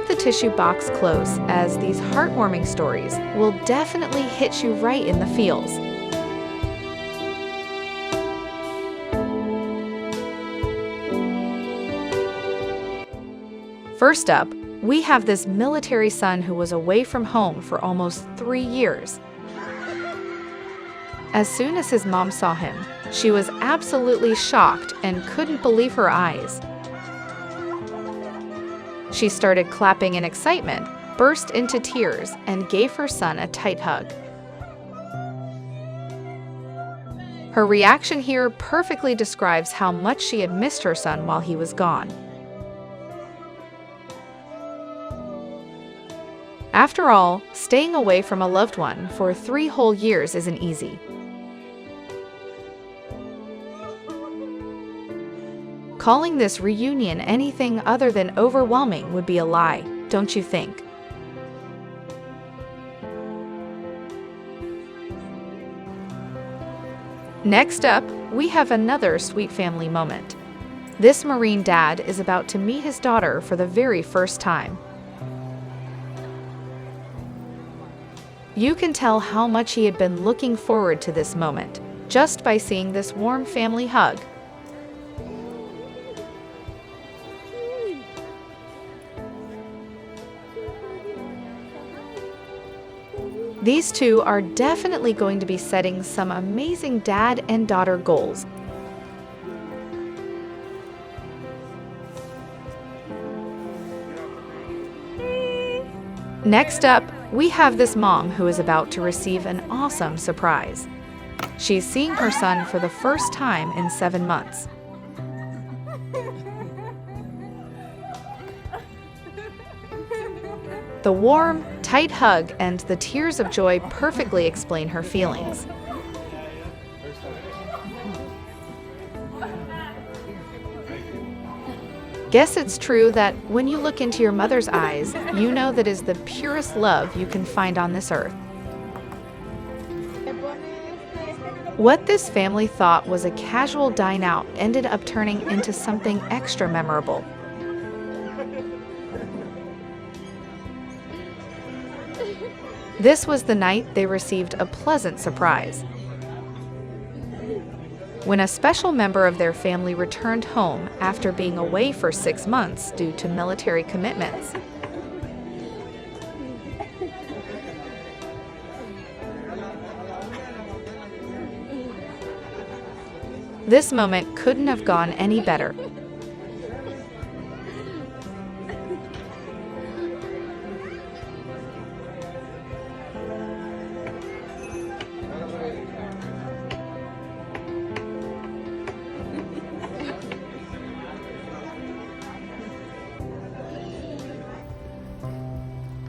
keep the tissue box close, as these heartwarming stories will definitely hit you right in the feels. First up, we have this military son who was away from home for almost 3 years. As soon as his mom saw him, she was absolutely shocked and couldn't believe her eyes. She started clapping in excitement, burst into tears, and gave her son a tight hug. Her reaction here perfectly describes how much she had missed her son while he was gone. After all, staying away from a loved one for 3 whole years isn't easy. Calling this reunion anything other than overwhelming would be a lie, don't you think? Next up, we have another sweet family moment. This Marine dad is about to meet his daughter for the very first time. You can tell how much he had been looking forward to this moment, just by seeing this warm family hug. These two are definitely going to be setting some amazing dad and daughter goals. Next up, we have this mom who is about to receive an awesome surprise. She's seeing her son for the first time in 7 months. The warm, tight hug and the tears of joy perfectly explain her feelings. Guess it's true that when you look into your mother's eyes, you know that is the purest love you can find on this earth. What this family thought was a casual dine out ended up turning into something extra memorable. This was the night they received a pleasant surprise. When a special member of their family returned home after being away for 6 months due to military commitments. This moment couldn't have gone any better.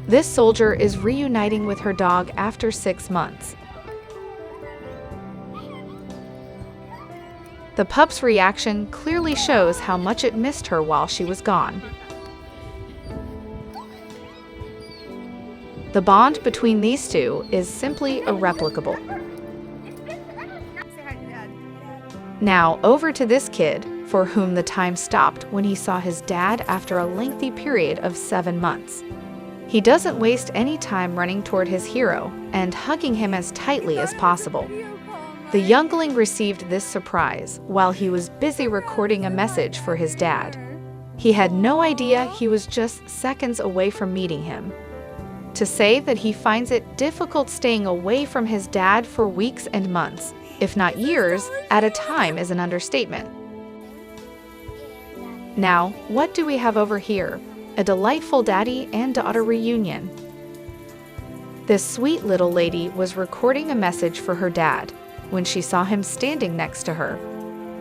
This soldier is reuniting with her dog after 6 months. The pup's reaction clearly shows how much it missed her while she was gone. The bond between these two is simply irreplicable. Now over to this kid, for whom the time stopped when he saw his dad after a lengthy period of 7 months. He doesn't waste any time running toward his hero and hugging him as tightly as possible. The youngling received this surprise while he was busy recording a message for his dad. He had no idea he was just seconds away from meeting him. To say that he finds it difficult staying away from his dad for weeks and months, if not years, at a time is an understatement. Now, what do we have over here? A delightful daddy and daughter reunion. This sweet little lady was recording a message for her dad when she saw him standing next to her.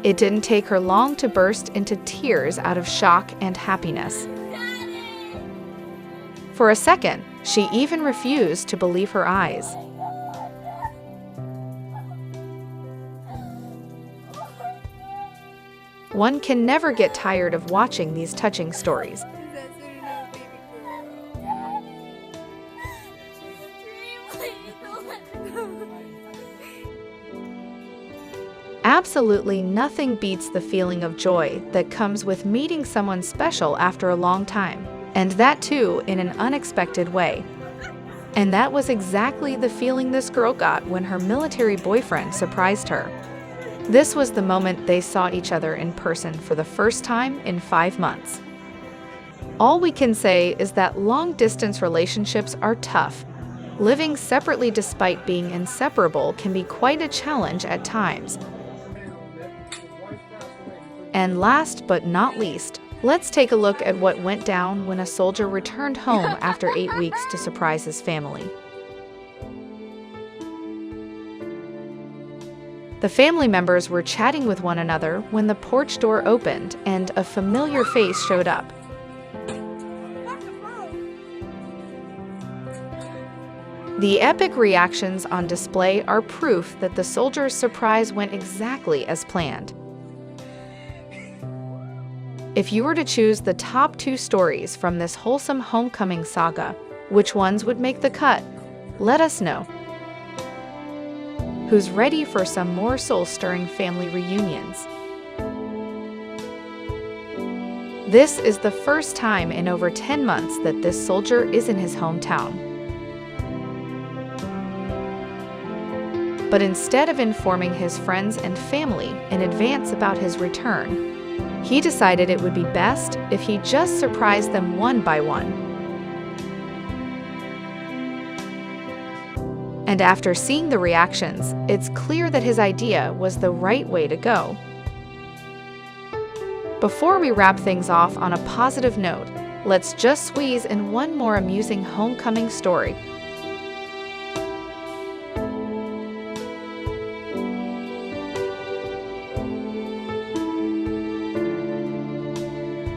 It didn't take her long to burst into tears out of shock and happiness. For a second, she even refused to believe her eyes. One can never get tired of watching these touching stories. Absolutely nothing beats the feeling of joy that comes with meeting someone special after a long time. And that too in an unexpected way. And that was exactly the feeling this girl got when her military boyfriend surprised her. This was the moment they saw each other in person for the first time in 5 months. All we can say is that long-distance relationships are tough. Living separately despite being inseparable can be quite a challenge at times. And last but not least, let's take a look at what went down when a soldier returned home after 8 weeks to surprise his family. The family members were chatting with one another when the porch door opened and a familiar face showed up. The epic reactions on display are proof that the soldier's surprise went exactly as planned. If you were to choose the top 2 stories from this wholesome homecoming saga, which ones would make the cut? Let us know. Who's ready for some more soul-stirring family reunions? This is the first time in over 10 months that this soldier is in his hometown. But instead of informing his friends and family in advance about his return, he decided it would be best if he just surprised them one by one. And after seeing the reactions, it's clear that his idea was the right way to go. Before we wrap things off on a positive note, let's just squeeze in one more amusing homecoming story